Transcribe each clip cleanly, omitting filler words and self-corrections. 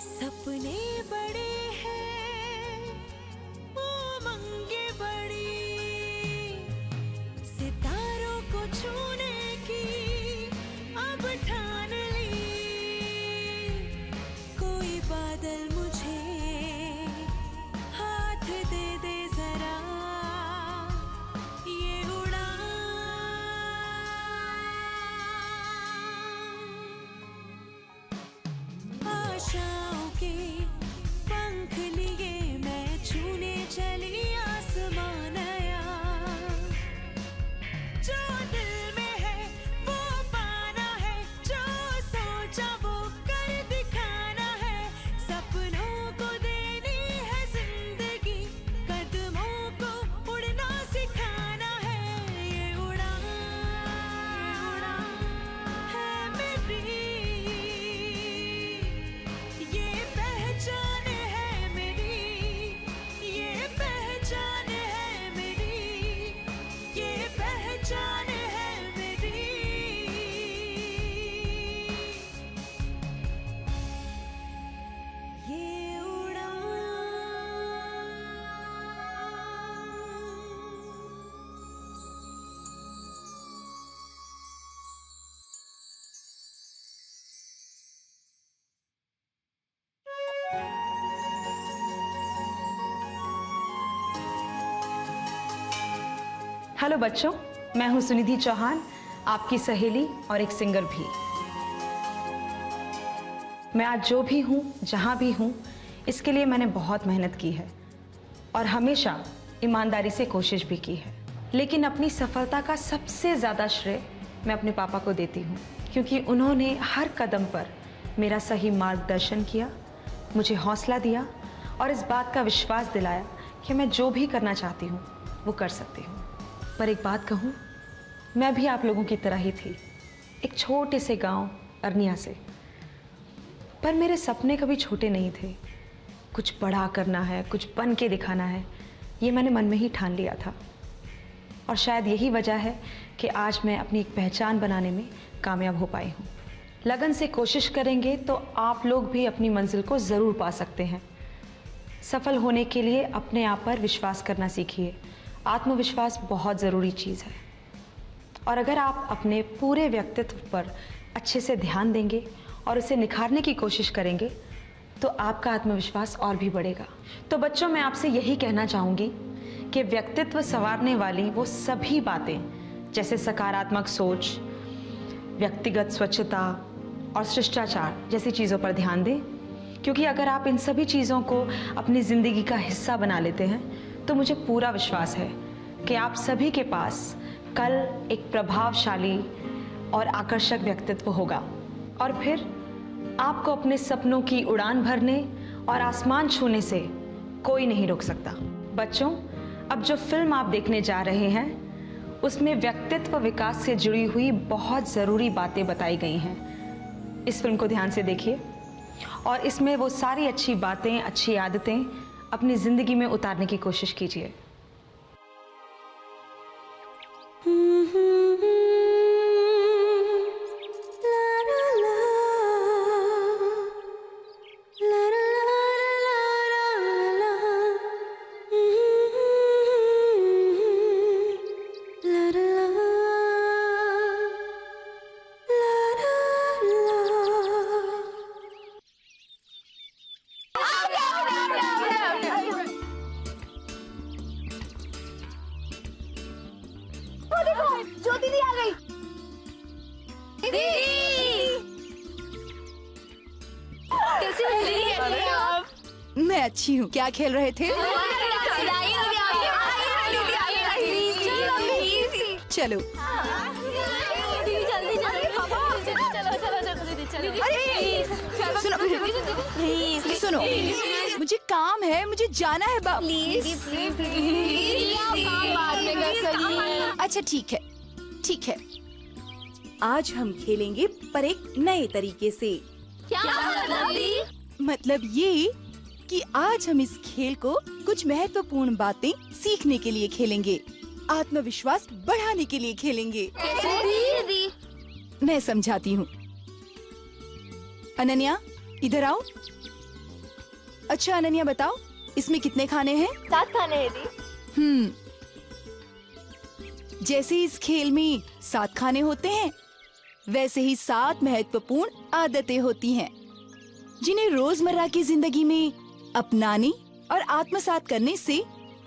सपने बड़े हैं, उमंगे बड़ी, सितारों को छूने की अब ठान ली। कोई बादल मुझे हाथ दे दे जरा, ये उड़ान। आशाओं के पंख लिए मैं छूने चली आसमान नया। जो दिल में है वो पाना है, जो सोचा वो कर दिखाना है। सपनों को देनी है जिंदगी, कदमों को उड़ना सिखाना है। ये उड़ान है मेरी, ये पहचान है मेरी, ये पहचान है मेरी, ये पहचान है मेरी। ये उड़ान। हेलो बच्चों, मैं हूं सुनिधि चौहान, आपकी सहेली और एक सिंगर भी। मैं आज जो भी हूं, जहां भी हूं, इसके लिए मैंने बहुत मेहनत की है और हमेशा ईमानदारी से कोशिश भी की है। लेकिन अपनी सफलता का सबसे ज़्यादा श्रेय मैं अपने पापा को देती हूं, क्योंकि उन्होंने हर कदम पर मेरा सही मार्गदर्शन किया, मुझे हौसला दिया और इस बात का विश्वास दिलाया कि मैं जो भी करना चाहती हूँ वो कर सकती हूँ। पर एक बात कहूँ, मैं भी आप लोगों की तरह ही थी, एक छोटे से गांव अरनिया से। पर मेरे सपने कभी छोटे नहीं थे। कुछ बड़ा करना है, कुछ बन के दिखाना है, ये मैंने मन में ही ठान लिया था। और शायद यही वजह है कि आज मैं अपनी एक पहचान बनाने में कामयाब हो पाई हूँ। लगन से कोशिश करेंगे तो आप लोग भी अपनी मंजिल को ज़रूर पा सकते हैं। सफल होने के लिए अपने आप पर विश्वास करना सीखिए। आत्मविश्वास बहुत ज़रूरी चीज़ है और अगर आप अपने पूरे व्यक्तित्व पर अच्छे से ध्यान देंगे और उसे निखारने की कोशिश करेंगे तो आपका आत्मविश्वास और भी बढ़ेगा। तो बच्चों, मैं आपसे यही कहना चाहूँगी कि व्यक्तित्व संवारने वाली वो सभी बातें जैसे सकारात्मक सोच, व्यक्तिगत स्वच्छता और शिष्टाचार जैसी चीज़ों पर ध्यान दें, क्योंकि अगर आप इन सभी चीज़ों को अपनी ज़िंदगी का हिस्सा बना लेते हैं तो मुझे पूरा विश्वास है कि आप सभी के पास कल एक प्रभावशाली और आकर्षक व्यक्तित्व होगा और फिर आपको अपने सपनों की उड़ान भरने और आसमान छूने से कोई नहीं रोक सकता। बच्चों, अब जो फिल्म आप देखने जा रहे हैं उसमें व्यक्तित्व विकास से जुड़ी हुई बहुत ज़रूरी बातें बताई गई हैं। इस फिल्म को ध्यान से देखिए और इसमें वो सारी अच्छी बातें, अच्छी आदतें अपनी ज़िंदगी में उतारने की कोशिश कीजिए। मैं अच्छी हूँ। क्या खेल रहे थे? चलो। सुनो, मुझे काम है, मुझे जाना है बाप। अच्छा ठीक है, ठीक है। आज हम खेलेंगे पर एक नए तरीके से। क्या मतलब ये कि आज हम इस खेल को कुछ महत्वपूर्ण बातें सीखने के लिए खेलेंगे, आत्मविश्वास बढ़ाने के लिए खेलेंगे। कैसे दीदी? मैं समझाती हूँ। अनन्या, इधर आओ। अच्छा अनन्या बताओ, इसमें कितने खाने हैं? 7 खाने हैं दी। जैसे इस खेल में 7 खाने होते हैं, वैसे ही 7 महत्वपूर्ण आदतें होती हैं, जिन्हें रोजमर्रा की जिंदगी में अपनाने और आत्मसात करने से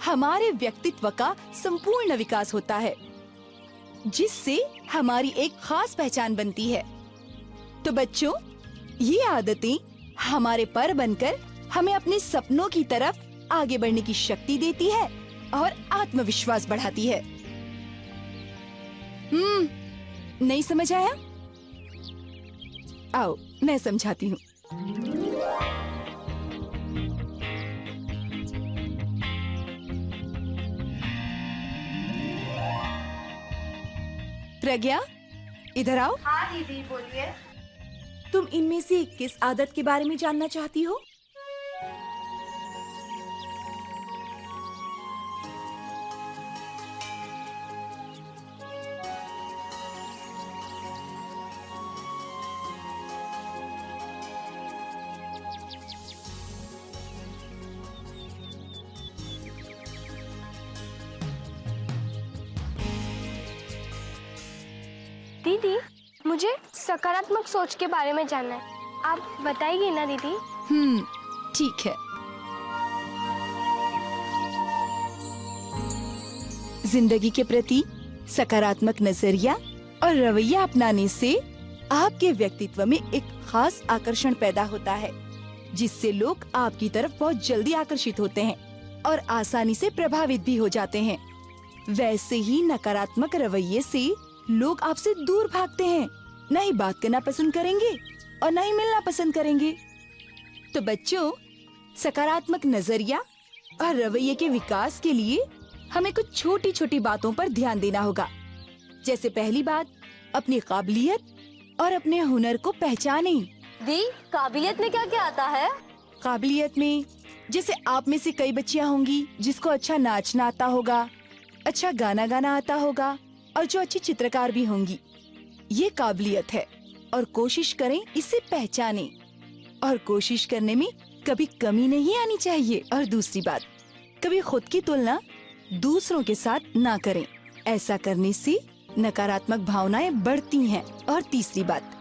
हमारे व्यक्तित्व का संपूर्ण विकास होता है, जिससे हमारी एक खास पहचान बनती है। तो बच्चों, ये आदतें हमारे पर बनकर हमें अपने सपनों की तरफ आगे बढ़ने की शक्ति देती है और आत्मविश्वास बढ़ाती है। नहीं समझ आया? आओ मैं समझाती हूँ। प्रज्ञा, इधर आओ। हाँ दीदी बोलिए। तुम इनमें से किस आदत के बारे में जानना चाहती हो? दीदी मुझे सकारात्मक सोच के बारे में जानना है, आप बताइए ना दीदी। ठीक है। जिंदगी के प्रति सकारात्मक नजरिया और रवैया अपनाने से आपके व्यक्तित्व में एक खास आकर्षण पैदा होता है, जिससे लोग आपकी तरफ बहुत जल्दी आकर्षित होते हैं और आसानी से प्रभावित भी हो जाते हैं। वैसे ही नकारात्मक रवैये से लोग आपसे दूर भागते हैं, न ही बात करना पसंद करेंगे और न ही मिलना पसंद करेंगे। तो बच्चों, सकारात्मक नजरिया और रवैये के विकास के लिए हमें कुछ छोटी छोटी बातों पर ध्यान देना होगा। जैसे पहली बात, अपनी काबिलियत और अपने हुनर को पहचानें। दी, काबिलियत में क्या क्या आता है? काबिलियत में जैसे आप में से कई बच्चियां होंगी जिसको अच्छा नाचना आता होगा, अच्छा गाना गाना आता होगा और जो अच्छी चित्रकार भी होंगी। ये काबिलियत है और कोशिश करें इसे पहचानें, और कोशिश करने में कभी कमी नहीं आनी चाहिए। और दूसरी बात, कभी खुद की तुलना दूसरों के साथ ना करें, ऐसा करने से नकारात्मक भावनाएं बढ़ती हैं। और तीसरी बात,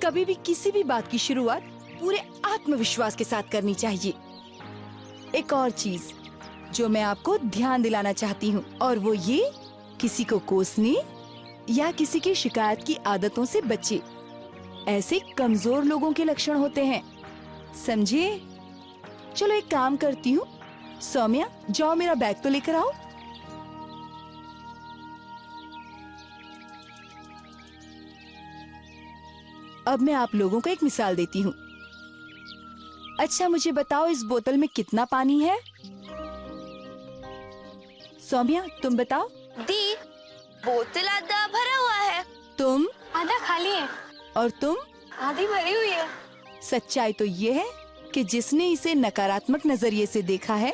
कभी भी किसी भी बात की शुरुआत पूरे आत्मविश्वास के साथ करनी चाहिए। एक और चीज जो मैं आपको ध्यान दिलाना चाहती हूँ, और वो ये, किसी को कोसने या किसी की शिकायत की आदतों से बचे। ऐसे कमजोर लोगों के लक्षण होते हैं, समझे? चलो एक काम करती हूँ, सौम्या जाओ मेरा बैग तो लेकर आओ। अब मैं आप लोगों को एक मिसाल देती हूँ। अच्छा मुझे बताओ, इस बोतल में कितना पानी है? सौम्या तुम बताओ। दी, बोतल आधा भरा हुआ है। तुम? आधा खाली है। और तुम? आधी भरी हुई है। सच्चाई तो ये है कि जिसने इसे नकारात्मक नजरिए से देखा है,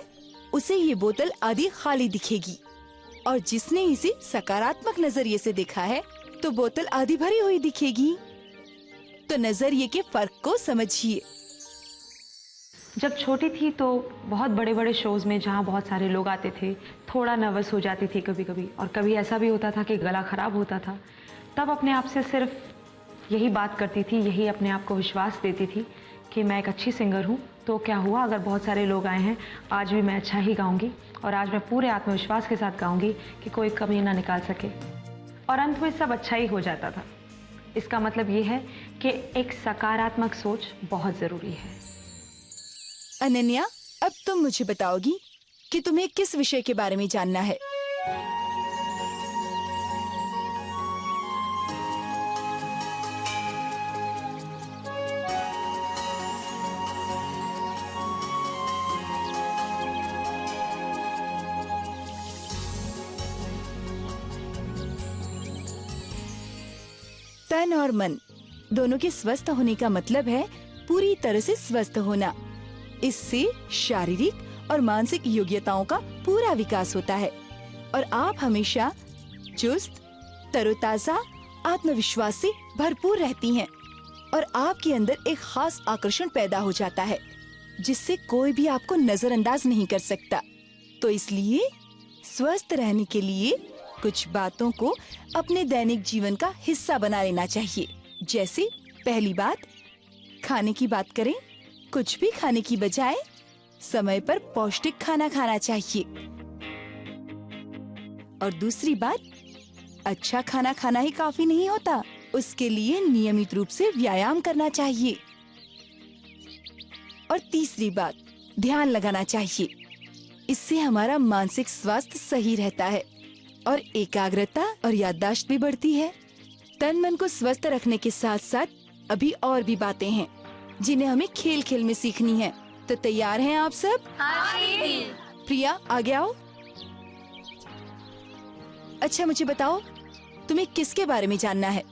उसे ये बोतल आधी खाली दिखेगी, और जिसने इसे सकारात्मक नजरिए से देखा है तो बोतल आधी भरी हुई दिखेगी। तो नजरिए के फर्क को समझिए। जब छोटी थी तो बहुत बड़े बड़े शोज़ में जहाँ बहुत सारे लोग आते थे, थोड़ा नर्वस हो जाती थी कभी कभी, और कभी ऐसा भी होता था कि गला ख़राब होता था। तब अपने आप से सिर्फ यही बात करती थी, यही अपने आप को विश्वास देती थी कि मैं एक अच्छी सिंगर हूँ। तो क्या हुआ, अगर बहुत सारे लोग आए हैं, आज भी मैं अच्छा ही गाऊंगी, और आज मैं पूरे आत्मविश्वास के साथ गाऊंगी कि कोई कमी ना निकाल सके। और अंत में सब अच्छा ही हो जाता था। इसका मतलब ये है कि एक सकारात्मक सोच बहुत ज़रूरी है। अनन्या, अब तुम मुझे बताओगी कि तुम्हें किस विषय के बारे में जानना है? तन और मन दोनों के स्वस्थ होने का मतलब है पूरी तरह से स्वस्थ होना। इससे शारीरिक और मानसिक योग्यताओं का पूरा विकास होता है और आप हमेशा चुस्त, तरोताजा, आत्मविश्वास से भरपूर रहती हैं और आपके अंदर एक खास आकर्षण पैदा हो जाता है। जिससे कोई भी आपको नजरअंदाज नहीं कर सकता। तो इसलिए स्वस्थ रहने के लिए कुछ बातों को अपने दैनिक जीवन का हिस्सा बना लेना चाहिए। जैसे पहली बात, खाने की बात करें, कुछ भी खाने की बजाय समय पर पौष्टिक खाना खाना चाहिए। और दूसरी बात, अच्छा खाना खाना ही काफी नहीं होता, उसके लिए नियमित रूप से व्यायाम करना चाहिए। और तीसरी बात, ध्यान लगाना चाहिए। इससे हमारा मानसिक स्वास्थ्य सही रहता है और एकाग्रता और याददाश्त भी बढ़ती है। तन मन को स्वस्थ रखने के साथ साथ अभी और भी बातें हैं जिन्हें हमें खेल खेल में सीखनी है। तो तैयार हैं आप सब? प्रिया, आगे आओ। अच्छा, मुझे बताओ, तुम्हें किसके बारे में जानना है?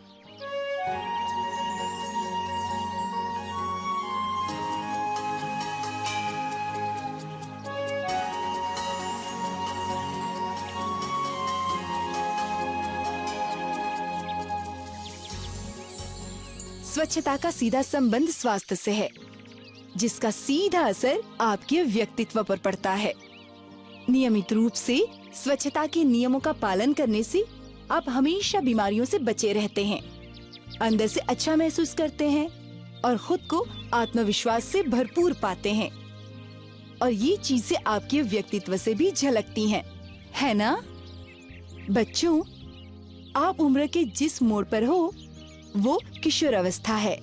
स्वच्छता का सीधा संबंध स्वास्थ्य से है, जिसका सीधा असर आपके व्यक्तित्व पर पड़ता है। नियमित रूप से स्वच्छता के नियमों का पालन करने से आप हमेशा बीमारियों से बचे रहते हैं, अंदर से अच्छा महसूस करते हैं और खुद को आत्मविश्वास से भरपूर पाते हैं। और ये चीजें आपके व्यक्तित्व से भी झलकती हैं, है ना? बच्चों, आप उम्र के जिस मोड़ पर हो वो किशोर अवस्था है।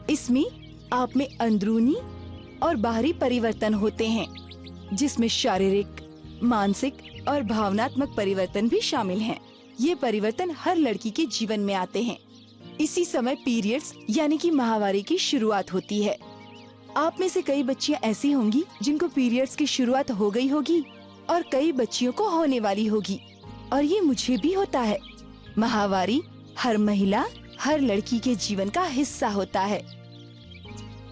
इसमें आप में अंदरूनी और बाहरी परिवर्तन होते हैं, जिसमें शारीरिक, मानसिक और भावनात्मक परिवर्तन भी शामिल हैं। ये परिवर्तन हर लड़की के जीवन में आते हैं। इसी समय पीरियड्स यानी कि माहवारी की शुरुआत होती है। आप में से कई बच्चियां ऐसी होंगी जिनको पीरियड्स की शुरुआत हो गई होगी और कई बच्चियों को होने वाली होगी। और ये मुझे भी होता है। माहवारी हर महिला, हर लड़की के जीवन का हिस्सा होता है।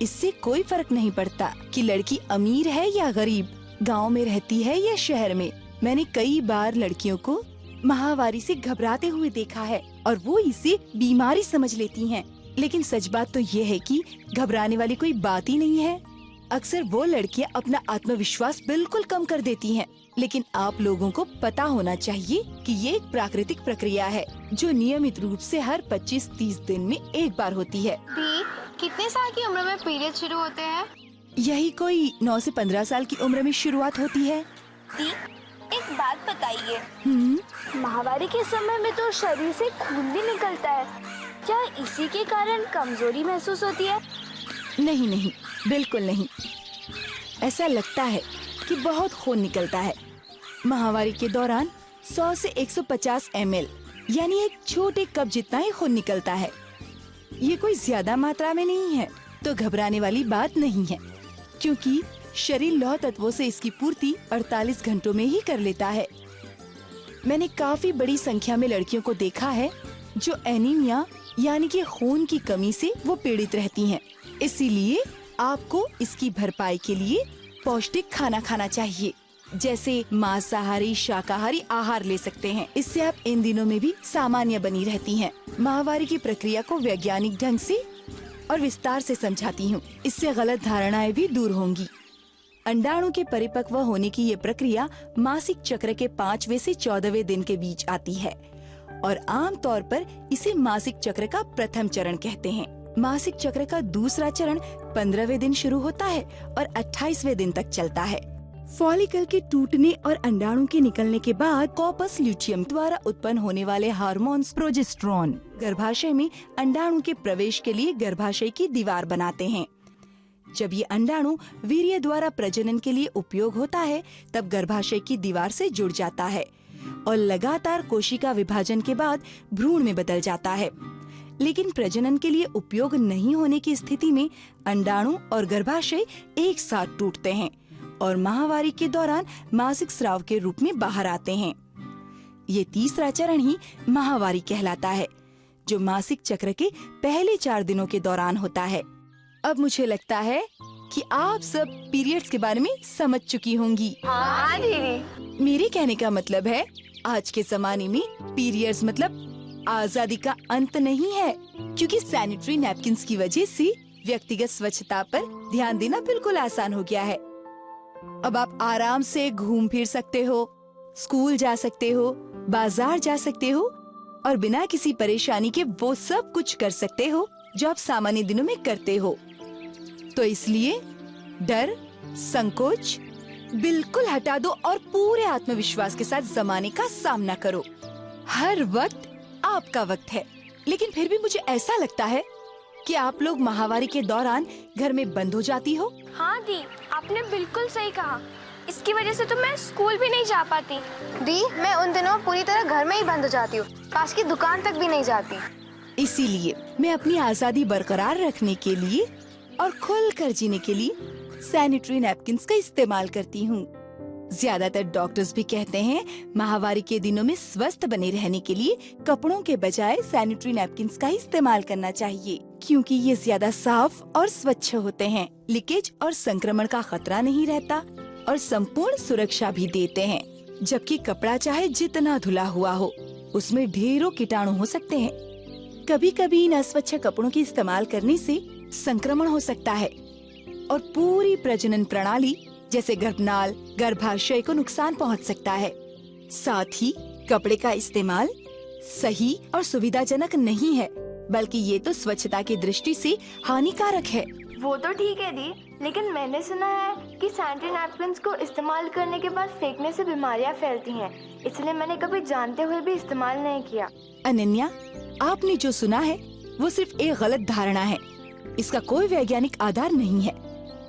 इससे कोई फर्क नहीं पड़ता कि लड़की अमीर है या गरीब, गांव में रहती है या शहर में। मैंने कई बार लड़कियों को माहवारी से घबराते हुए देखा है और वो इसे बीमारी समझ लेती हैं। लेकिन सच बात तो ये है कि घबराने वाली कोई बात ही नहीं है। अक्सर वो लड़कियां अपना आत्मविश्वास बिल्कुल कम कर देती हैं। लेकिन आप लोगों को पता होना चाहिए कि ये एक प्राकृतिक प्रक्रिया है जो नियमित रूप से हर 25-30 दिन में एक बार होती है। कितने साल की उम्र में पीरियड शुरू होते हैं? यही कोई 9 से 15 साल की उम्र में शुरुआत होती है। एक बात बताइए, माहवारी के समय में तो शरीर से खून भी निकलता है, क्या इसी के कारण कमजोरी महसूस होती है? नहीं नहीं, बिल्कुल नहीं। ऐसा लगता है कि बहुत खून निकलता है। माहवारी के दौरान 100 से 150 ml यानी एक छोटे कप जितना ही खून निकलता है। ये कोई ज्यादा मात्रा में नहीं है, तो घबराने वाली बात नहीं है, क्योंकि शरीर लौह तत्वों से इसकी पूर्ति 48 घंटों में ही कर लेता है। मैंने काफी बड़ी संख्या में लड़कियों को देखा है जो एनीमिया यानी कि खून की कमी से वो पीड़ित रहती हैं। इसीलिए आपको इसकी भरपाई के लिए पौष्टिक खाना खाना चाहिए, जैसे मांसाहारी, शाकाहारी आहार ले सकते हैं। इससे आप इन दिनों में भी सामान्य बनी रहती हैं। माहवारी की प्रक्रिया को वैज्ञानिक ढंग से और विस्तार से समझाती हूँ, इससे गलत धारणाएं भी दूर होंगी। अंडाणु के परिपक्व होने की ये प्रक्रिया मासिक चक्र के 5वें से 14वें दिन के बीच आती है और आमतौर पर इसे मासिक चक्र का प्रथम चरण कहते हैं। मासिक चक्र का दूसरा चरण 15वें दिन शुरू होता है और 28वें दिन तक चलता है। फॉलिकल के टूटने और अंडाणु के निकलने के बाद कॉर्पस ल्यूटियम द्वारा उत्पन्न होने वाले हार्मोन्स प्रोजेस्टेरोन गर्भाशय में अंडाणु के प्रवेश के लिए गर्भाशय की दीवार बनाते हैं। जब ये अंडाणु वीर्य द्वारा प्रजनन के लिए उपयोग होता है, तब गर्भाशय की दीवार से जुड़ जाता है और लगातार कोशिका विभाजन के बाद भ्रूण में बदल जाता है। लेकिन प्रजनन के लिए उपयोग नहीं होने की स्थिति में अंडाणु और गर्भाशय एक साथ टूटते हैं और माहवारी के दौरान मासिक स्राव के रूप में बाहर आते हैं। ये तीसरा चरण ही माहवारी कहलाता है, जो मासिक चक्र के पहले 4 दिनों के दौरान होता है। अब मुझे लगता है कि आप सब पीरियड्स के बारे में समझ चुकी होंगी। हाँ दीदी। मेरे कहने का मतलब है, आज के जमाने में पीरियड्स मतलब आजादी का अंत नहीं है, क्योंकि सैनिटरी नैपकिन्स की वजह से व्यक्तिगत स्वच्छता पर ध्यान देना बिल्कुल आसान हो गया है। अब आप आराम से घूम फिर सकते हो, स्कूल जा सकते हो, बाजार जा सकते हो और बिना किसी परेशानी के वो सब कुछ कर सकते हो जो आप सामान्य दिनों में करते हो। तो इसलिए डर, संकोच बिल्कुल हटा दो और पूरे आत्मविश्वास के साथ जमाने का सामना करो। हर वक्त आपका वक्त है, लेकिन फिर भी मुझे ऐसा लगता है कि आप लोग माहवारी के दौरान घर में बंद हो जाती हो। हाँ दी, आपने बिल्कुल सही कहा। इसकी वजह से तो मैं स्कूल भी नहीं जा पाती। दी, मैं उन दिनों पूरी तरह घर में ही बंद हो जाती हूँ, पास की दुकान तक भी नहीं जाती। इसीलिए मैं अपनी आजादी बरकरार रखने के लिए और खुल कर जीने के लिए सैनिटरी नैपकिन्स का इस्तेमाल करती हूँ। ज्यादातर डॉक्टर्स भी कहते हैं माहवारी के दिनों में स्वस्थ बने रहने के लिए कपड़ों के बजाय सैनिटरी नैपकिन्स का इस्तेमाल करना चाहिए, क्योंकि ये ज्यादा साफ और स्वच्छ होते हैं, लीकेज और संक्रमण का खतरा नहीं रहता और संपूर्ण सुरक्षा भी देते हैं। जबकि कपड़ा चाहे जितना धुला हुआ हो, उसमें ढेरों कीटाणु हो सकते हैं। कभी कभी इन अस्वच्छ कपड़ों के इस्तेमाल करने से संक्रमण हो सकता है और पूरी प्रजनन प्रणाली जैसे गर्भनाल, गर्भाशय को नुकसान पहुंच सकता है। साथ ही कपड़े का इस्तेमाल सही और सुविधाजनक नहीं है, बल्कि ये तो स्वच्छता की दृष्टि से हानिकारक है। वो तो ठीक है दी, लेकिन मैंने सुना है कि सैनिटरी नैपकिन्स को इस्तेमाल करने के बाद फेंकने से बीमारियां फैलती हैं, इसलिए मैंने कभी जानते हुए भी इस्तेमाल नहीं किया। अनन्या, आपने जो सुना है वो सिर्फ एक गलत धारणा है, इसका कोई वैज्ञानिक आधार नहीं है।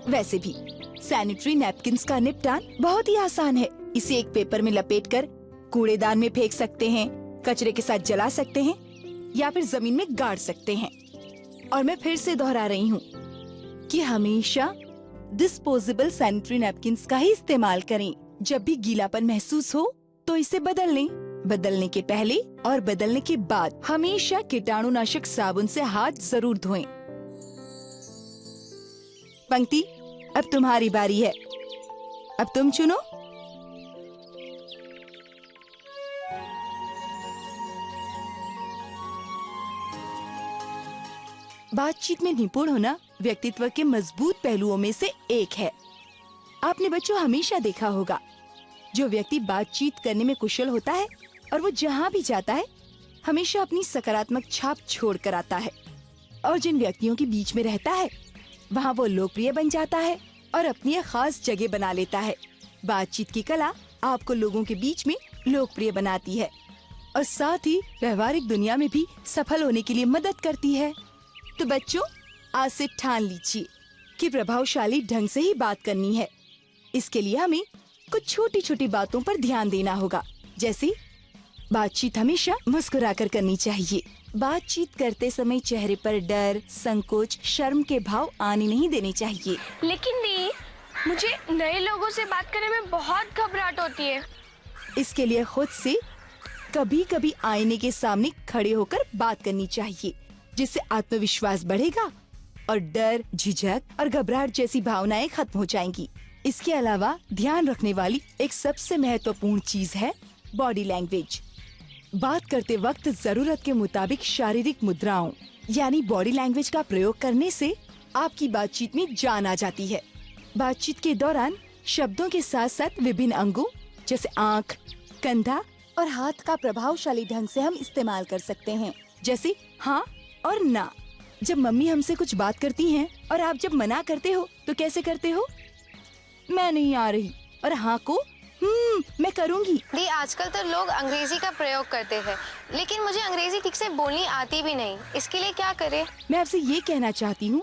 वैसे भी सैनिटरी नैपकिन्स का निपटान बहुत ही आसान है। इसे एक पेपर में लपेटकर कूड़ेदान में फेंक सकते हैं, कचरे के साथ जला सकते हैं या फिर जमीन में गाड़ सकते हैं। और मैं फिर से दोहरा रही हूँ कि हमेशा डिस्पोजेबल सैनिटरी नैपकिन्स का ही इस्तेमाल करें। जब भी गीलापन महसूस हो तो इसे बदल लें। बदलने के पहले और बदलने के बाद हमेशा कीटाणुनाशक साबुन से हाथ जरूर धोएं। पंक्ति, अब तुम्हारी बारी है। अब तुम चुनो। बातचीत में निपुण होना व्यक्तित्व के मजबूत पहलुओं में से एक है। आपने बच्चों हमेशा देखा होगा, जो व्यक्ति बातचीत करने में कुशल होता है और वो जहाँ भी जाता है हमेशा अपनी सकारात्मक छाप छोड़ कर आता है, और जिन व्यक्तियों के बीच में रहता है वहाँ वो लोकप्रिय बन जाता है और अपनी एक खास जगह बना लेता है। बातचीत की कला आपको लोगों के बीच में लोकप्रिय बनाती है और साथ ही व्यवहारिक दुनिया में भी सफल होने के लिए मदद करती है। तो बच्चों, आज से ठान लीजिए कि प्रभावशाली ढंग से ही बात करनी है। इसके लिए हमें कुछ छोटी छोटी बातों पर ध्यान देना होगा, जैसे बातचीत हमेशा मुस्कुराकर करनी चाहिए। बातचीत करते समय चेहरे पर डर, संकोच, शर्म के भाव आने नहीं देने चाहिए। लेकिन दी, मुझे नए लोगों से बात करने में बहुत घबराहट होती है। इसके लिए खुद से कभी कभी आईने के सामने खड़े होकर बात करनी चाहिए, जिससे आत्मविश्वास बढ़ेगा और डर, झिझक और घबराहट जैसी भावनाएं खत्म हो जाएंगी। इसके अलावा ध्यान रखने वाली एक सबसे महत्वपूर्ण चीज है बॉडी लैंग्वेज। बात करते वक्त जरूरत के मुताबिक शारीरिक मुद्राओं यानी बॉडी लैंग्वेज का प्रयोग करने से आपकी बातचीत में जान आ जाती है। बातचीत के दौरान शब्दों के साथ साथ विभिन्न अंगों जैसे आँख, कंधा और हाथ का प्रभावशाली ढंग से हम इस्तेमाल कर सकते हैं, जैसे हाँ और ना। जब मम्मी हमसे कुछ बात करती हैं और आप जब मना करते हो तो कैसे करते हो? मैं नहीं आ रही, और हाँ को मैं करूँगी। दी, आजकल तो लोग अंग्रेजी का प्रयोग करते हैं, लेकिन मुझे अंग्रेजी ठीक से बोलनी आती भी नहीं। इसके लिए क्या करें? मैं आपसे ये कहना चाहती हूँ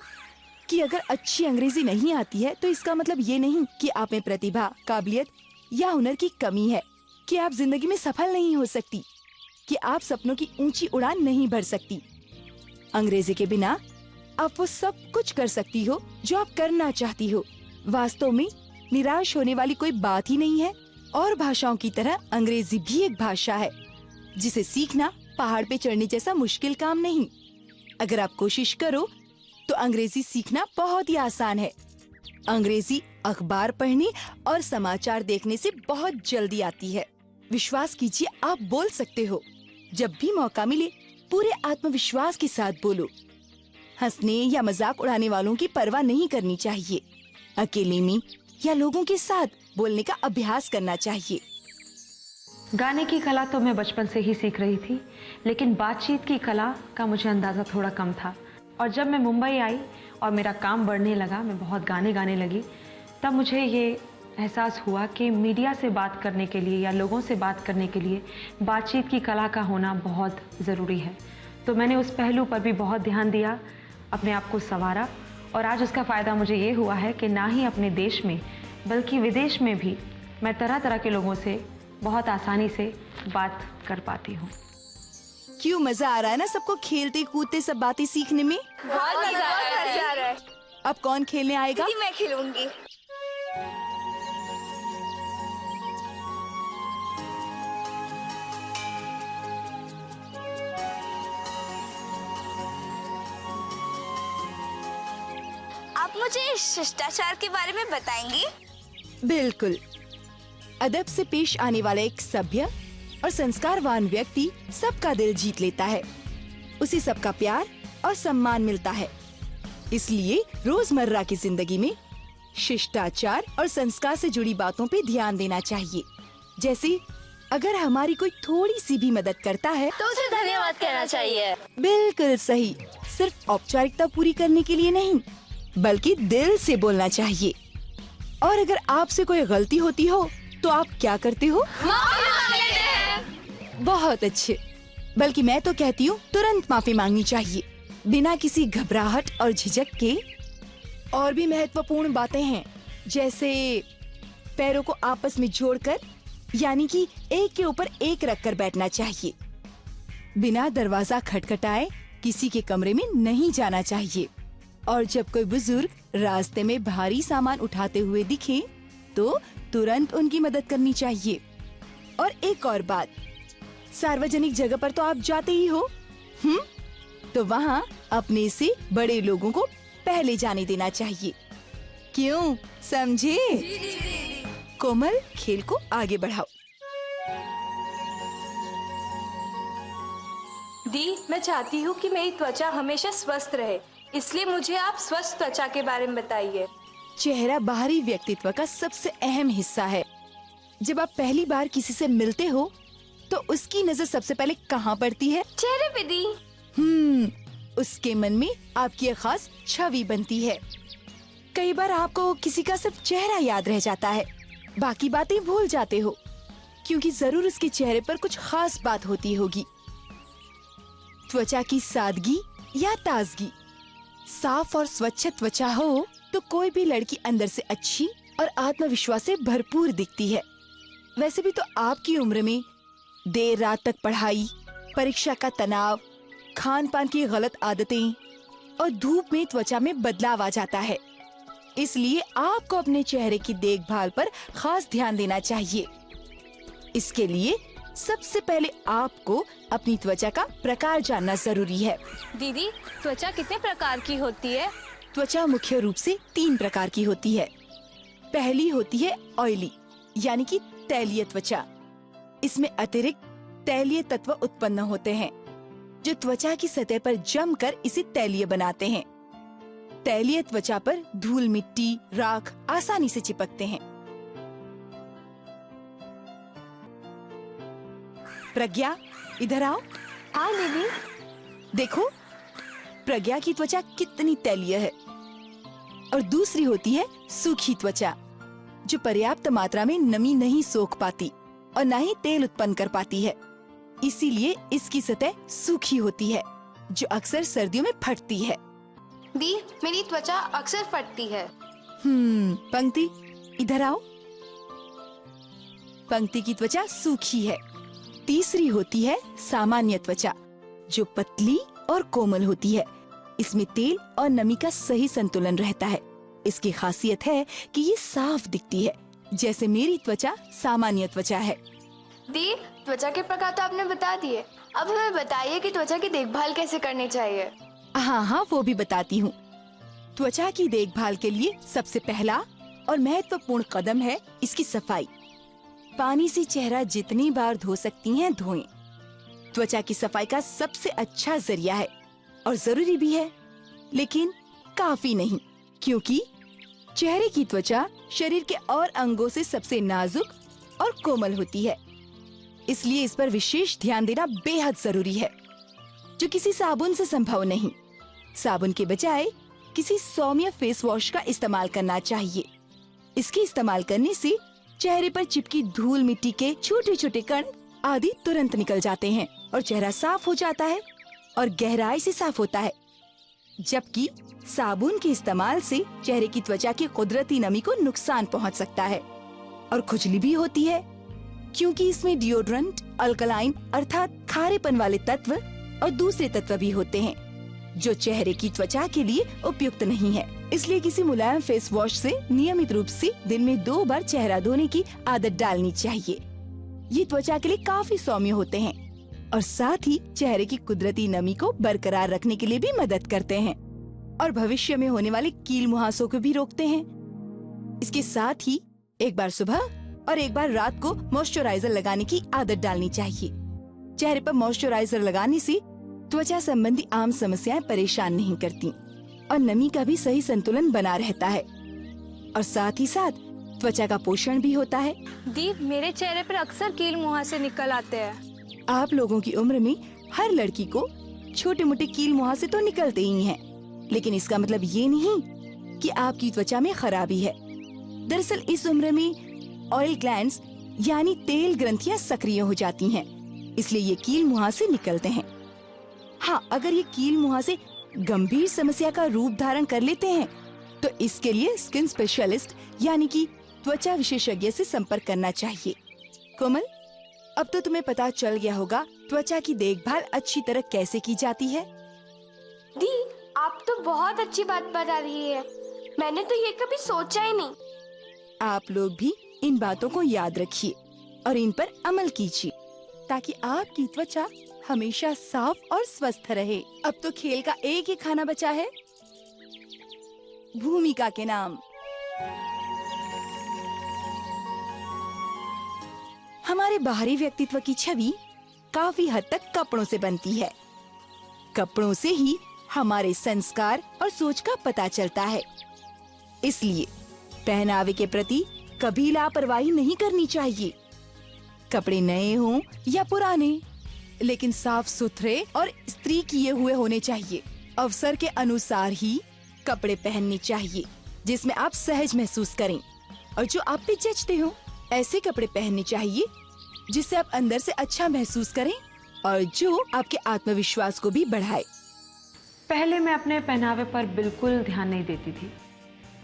कि अगर अच्छी अंग्रेजी नहीं आती है तो इसका मतलब ये नहीं कि आप में प्रतिभा, काबिलियत या हुनर की कमी है, कि आप जिंदगी में सफल नहीं हो सकती, कि आप सपनों की ऊंची उड़ान नहीं भर सकती। अंग्रेजी के बिना आप वो सब कुछ कर सकती हो जो आप करना चाहती हो। वास्तव में निराश होने वाली कोई बात ही नहीं है, और भाषाओं की तरह अंग्रेजी भी एक भाषा है जिसे सीखना पहाड़ पे चढ़ने जैसा मुश्किल काम नहीं। अगर आप कोशिश करो तो अंग्रेजी सीखना बहुत ही आसान है। अंग्रेजी अखबार पढ़ने और समाचार देखने से बहुत जल्दी आती है। विश्वास कीजिए, आप बोल सकते हो। जब भी मौका मिले पूरे आत्मविश्वास के साथ बोलो। हंसने या मजाक उड़ाने वालों की परवाह नहीं करनी चाहिए। अकेले में या लोगों के साथ बोलने का अभ्यास करना चाहिए। गाने की कला तो मैं बचपन से ही सीख रही थी, लेकिन बातचीत की कला का मुझे अंदाज़ा थोड़ा कम था। और जब मैं मुंबई आई और मेरा काम बढ़ने लगा, मैं बहुत गाने गाने लगी, तब मुझे ये एहसास हुआ कि मीडिया से बात करने के लिए या लोगों से बात करने के लिए बातचीत की कला का होना बहुत ज़रूरी है। तो मैंने उस पहलू पर भी बहुत ध्यान दिया, अपने आप को संवारा, और आज उसका फ़ायदा मुझे ये हुआ है कि ना ही अपने देश में बल्कि विदेश में भी मैं तरह तरह के लोगों से बहुत आसानी से बात कर पाती हूँ। क्यों मजा आ रहा है ना सबको खेलते कूदते सब बातें सीखने में? बहुत मजा आ रहा है। अब कौन खेलने आएगा? दीदी मैं खिलूंगी। आप मुझे शिष्टाचार के बारे में बताएंगी? बिल्कुल। अदब से पेश आने वाला एक सभ्य और संस्कारवान व्यक्ति सबका दिल जीत लेता है। उसे सबका प्यार और सम्मान मिलता है। इसलिए रोजमर्रा की जिंदगी में शिष्टाचार और संस्कार से जुड़ी बातों पे ध्यान देना चाहिए। जैसे अगर हमारी कोई थोड़ी सी भी मदद करता है तो उसे धन्यवाद कहना चाहिए। बिल्कुल सही। सिर्फ औपचारिकता पूरी करने के लिए नहीं, बल्कि दिल से बोलना चाहिए। और अगर आपसे कोई गलती होती हो तो आप क्या करते हो? माफी मांग लेते हैं। बहुत अच्छे। बल्कि मैं तो कहती हूँ तुरंत माफी मांगनी चाहिए, बिना किसी घबराहट और झिझक के। और भी महत्वपूर्ण बातें हैं, जैसे पैरों को आपस में जोड़कर, यानी कि एक के ऊपर एक रखकर बैठना चाहिए। बिना दरवाजा खटखटाए किसी के कमरे में नहीं जाना चाहिए। और जब कोई बुजुर्ग रास्ते में भारी सामान उठाते हुए दिखे तो तुरंत उनकी मदद करनी चाहिए। और एक और बात, सार्वजनिक जगह पर तो आप जाते ही हो, तो वहाँ अपने से बड़े लोगों को पहले जाने देना चाहिए। क्यों, समझे? कोमल, खेल को आगे बढ़ाओ। दी, मैं चाहती हूँ कि मेरी त्वचा हमेशा स्वस्थ रहे, इसलिए मुझे आप स्वस्थ त्वचा के बारे में बताइए। चेहरा बाहरी व्यक्तित्व का सबसे अहम हिस्सा है। जब आप पहली बार किसी से मिलते हो तो उसकी नजर सबसे पहले कहाँ पड़ती है? चेहरे पे दी। उसके मन में आपकी एक खास छवि बनती है। कई बार आपको किसी का सिर्फ चेहरा याद रह जाता है, बाकी बातें भूल जाते हो, क्योंकि जरूर उसके चेहरे पर कुछ खास बात होती होगी। त्वचा की सादगी या ताजगी, साफ और स्वच्छ त्वचा हो तो कोई भी लड़की अंदर से अच्छी और आत्मविश्वास से भरपूर दिखती है। वैसे भी तो आपकी उम्र में देर रात तक पढ़ाई, परीक्षा का तनाव, खान पान की गलत आदतें और धूप में त्वचा में बदलाव आ जाता है। इसलिए आपको अपने चेहरे की देखभाल पर खास ध्यान देना चाहिए। इसके लिए सबसे पहले आपको अपनी त्वचा का प्रकार जानना जरूरी है। दीदी, त्वचा कितने प्रकार की होती है? त्वचा मुख्य रूप से 3 प्रकार की होती है। पहली होती है ऑयली, यानी कि तैलीय त्वचा। इसमें अतिरिक्त तैलीय तत्व उत्पन्न होते हैं जो त्वचा की सतह पर जमकर इसे तैलीय बनाते हैं। तैलीय त्वचा पर धूल, मिट्टी, राख आसानी से चिपकते हैं। प्रज्ञा, इधर आओ। हाँ दीदी। देखो, प्रज्ञा की त्वचा कितनी तैलीय है। और दूसरी होती है सूखी त्वचा, जो पर्याप्त मात्रा में नमी नहीं सोख पाती और न ही तेल उत्पन्न कर पाती है। इसीलिए इसकी सतह सूखी होती है, जो अक्सर सर्दियों में फटती है। दी, मेरी त्वचा अक्सर फटती है। पंक्ति, इधर आओ। पंक्ति की त्वचा सूखी है। तीसरी होती है सामान्य त्वचा, जो पतली और कोमल होती है। इसमें तेल और नमी का सही संतुलन रहता है। इसकी खासियत है कि ये साफ दिखती है, जैसे मेरी त्वचा सामान्य त्वचा है। दी, त्वचा के प्रकार तो आपने बता दिए, अब हमें बताइए कि त्वचा की देखभाल कैसे करनी चाहिए। हाँ, वो भी बताती हूँ। त्वचा की देखभाल के लिए सबसे पहला और महत्वपूर्ण कदम है इसकी सफाई। पानी से चेहरा जितनी बार धो सकती हैं धोएं। त्वचा की सफाई का सबसे अच्छा जरिया है और जरूरी भी है। लेकिन काफी नहीं, क्योंकि चेहरे की त्वचा शरीर के और अंगों से सबसे नाजुक और कोमल होती है। इसलिए इस पर विशेष ध्यान देना बेहद जरूरी है, जो किसी साबुन से संभव नहीं। साबुन के बजाय किसी सौम्य फेस वॉश का इस्तेमाल करना चाहिए। इसके इस्तेमाल करने से चेहरे पर चिपकी धूल, मिट्टी के छोटे छोटे कण आदि तुरंत निकल जाते हैं और चेहरा साफ हो जाता है और गहराई से साफ होता है। जबकि साबुन के इस्तेमाल से चेहरे की त्वचा की कुदरती नमी को नुकसान पहुंच सकता है और खुजली भी होती है, क्योंकि इसमें डिओड्रेंट, अल्कलाइन अर्थात खारेपन वाले तत्व और दूसरे तत्व भी होते हैं, जो चेहरे की त्वचा के लिए उपयुक्त नहीं है। इसलिए किसी मुलायम फेस वॉश से नियमित रूप से दिन में 2 बार चेहरा धोने की आदत डालनी चाहिए। ये त्वचा के लिए काफी सौम्य होते हैं और साथ ही चेहरे की कुदरती नमी को बरकरार रखने के लिए भी मदद करते हैं और भविष्य में होने वाले कील मुहासों को भी रोकते हैं। इसके साथ ही एक बार सुबह और एक बार रात को मॉइस्चराइजर लगाने की आदत डालनी चाहिए। चेहरे पर मॉइस्चराइजर लगाने से त्वचा संबंधी आम समस्याएं परेशान नहीं करती और नमी का भी सही संतुलन बना रहता है और साथ ही साथ त्वचा का पोषण भी होता है। दी, मेरे चेहरे पर अक्सर कील मुहासे निकल आते हैं। आप लोगों की उम्र में हर लड़की को छोटे मोटे कील मुहासे तो निकलते ही हैं, लेकिन इसका मतलब ये नहीं कि आपकी त्वचा में खराबी है। दरअसल इस उम्र में ऑयल ग्लैंड्स यानी तेल ग्रंथियां सक्रिय हो जाती हैं, इसलिए ये कील मुहासे निकलते हैं। हाँ, अगर ये कील मुहासे गंभीर समस्या का रूप धारण कर लेते हैं तो इसके लिए स्किन स्पेशलिस्ट यानी कि त्वचा विशेषज्ञ से संपर्क करना चाहिए। कोमल, अब तो तुम्हें पता चल गया होगा त्वचा की देखभाल अच्छी तरह कैसे की जाती है। दी, आप तो बहुत अच्छी बात बता रही है। मैंने तो ये कभी सोचा ही नहीं। आप लोग भी इन बातों को याद रखिए और इन पर अमल कीजिए ताकि आपकी त्वचा हमेशा साफ और स्वस्थ रहे। अब तो खेल का एक ही खाना बचा है, भूमिका के नाम। हमारे बाहरी व्यक्तित्व की छवि काफी हद तक कपड़ों से बनती है। कपड़ों से ही हमारे संस्कार और सोच का पता चलता है। इसलिए पहनावे के प्रति कभी लापरवाही नहीं करनी चाहिए। कपड़े नए हों या पुराने, लेकिन साफ सुथरे और इस्त्री किए हुए होने चाहिए। अवसर के अनुसार ही कपड़े पहनने चाहिए जिसमें आप सहज महसूस करें और जो आप पे जचते हो। ऐसे कपड़े पहनने चाहिए जिससे आप अंदर से अच्छा महसूस करें और जो आपके आत्मविश्वास को भी बढ़ाए। पहले मैं अपने पहनावे पर बिल्कुल ध्यान नहीं देती थी,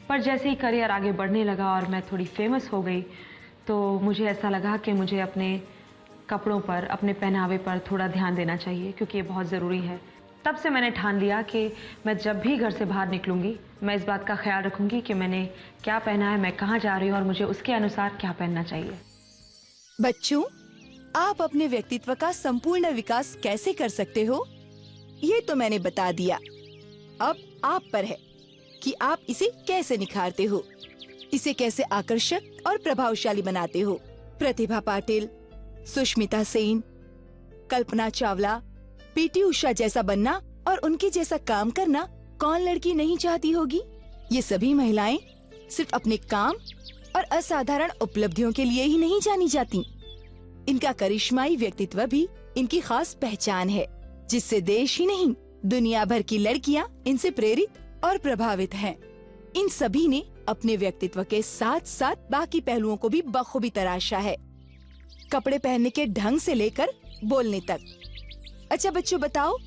पर जैसे ही करियर आगे बढ़ने लगा और मैं थोड़ी फेमस हो गई तो मुझे ऐसा लगा कि मुझे अपने कपड़ों पर, अपने पहनावे पर थोड़ा ध्यान देना चाहिए, क्योंकि ये बहुत ज़रूरी है। तब से मैंने ठान लिया कि मैं जब भी घर से बाहर निकलूंगी मैं इस बात का ख्याल रखूंगी कि मैंने क्या पहना है, मैं कहाँ जा रही हूँ और मुझे उसके अनुसार क्या पहनना चाहिए। बच्चों, आप अपने व्यक्तित्व का संपूर्ण विकास कैसे कर सकते हो ये तो मैंने बता दिया। अब आप पर है कि आप इसे कैसे निखारते हो, इसे कैसे आकर्षक और प्रभावशाली बनाते हो। प्रतिभा पाटिल, सुष्मिता सेन, कल्पना चावला, पीटी उषा जैसा बनना और उनके जैसा काम करना कौन लड़की नहीं चाहती होगी। ये सभी महिलाएं सिर्फ अपने काम और असाधारण उपलब्धियों के लिए ही नहीं जानी जाती। इनका करिश्माई व्यक्तित्व भी इनकी खास पहचान है, जिससे देश ही नहीं दुनिया भर की लड़कियां इनसे प्रेरित और प्रभावित हैं। इन सभी ने अपने व्यक्तित्व के साथ साथ बाकी पहलुओं को भी बखूबी तराशा है, कपड़े पहनने के ढंग से लेकर बोलने तक। अच्छा बच्चों, बताओ,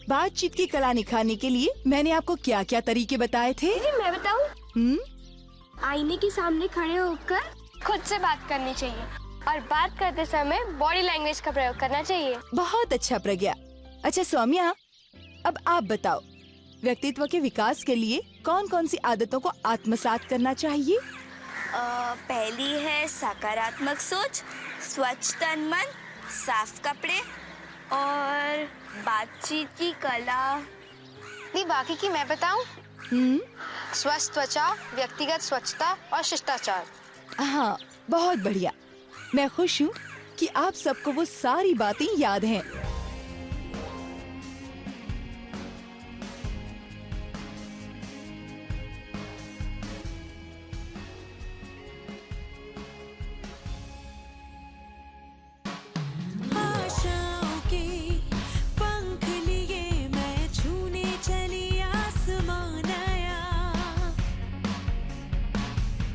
बातचीत की कला निखारने के लिए मैंने आपको क्या क्या तरीके बताए थे? दीदी, मैं बताऊं? आईने के सामने खड़े होकर खुद से बात करनी चाहिए और बात करते समय बॉडी लैंग्वेज का प्रयोग करना चाहिए। बहुत अच्छा प्रज्ञा। अच्छा सौम्या, अब आप बताओ, व्यक्तित्व के विकास के लिए कौन कौन सी आदतों को आत्मसात करना चाहिए? पहली है सकारात्मक सोच, स्वच्छ तन मन, साफ कपड़े और बातचीत की कला। दी, बाकी की मैं बताऊं? स्वस्थ त्वचा, व्यक्तिगत स्वच्छता और शिष्टाचार। हाँ, बहुत बढ़िया। मैं खुश हूँ कि आप सबको वो सारी बातें याद हैं।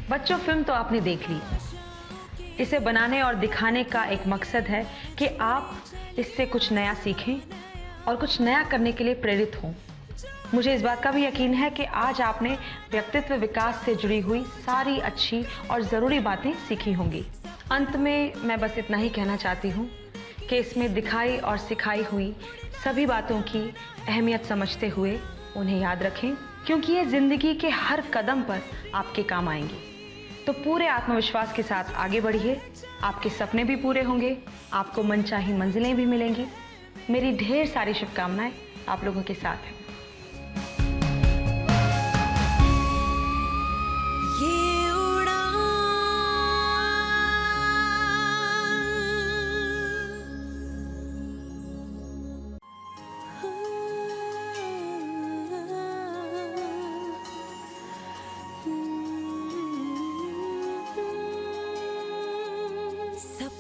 बच्चों, फिल्म तो आपने देख ली। इसे बनाने और दिखाने का एक मकसद है कि आप इससे कुछ नया सीखें और कुछ नया करने के लिए प्रेरित हों। मुझे इस बात का भी यकीन है कि आज आपने व्यक्तित्व विकास से जुड़ी हुई सारी अच्छी और ज़रूरी बातें सीखी होंगी। अंत में मैं बस इतना ही कहना चाहती हूँ कि इसमें दिखाई और सिखाई हुई सभी बातों की अहमियत समझते हुए उन्हें याद रखें, क्योंकि ये ज़िंदगी के हर कदम पर आपके काम आएंगी। तो पूरे आत्मविश्वास के साथ आगे बढ़िए, आपके सपने भी पूरे होंगे, आपको मनचाही मंजिलें भी मिलेंगी। मेरी ढेर सारी शुभकामनाएं आप लोगों के साथ हैं। ये उड़ान सब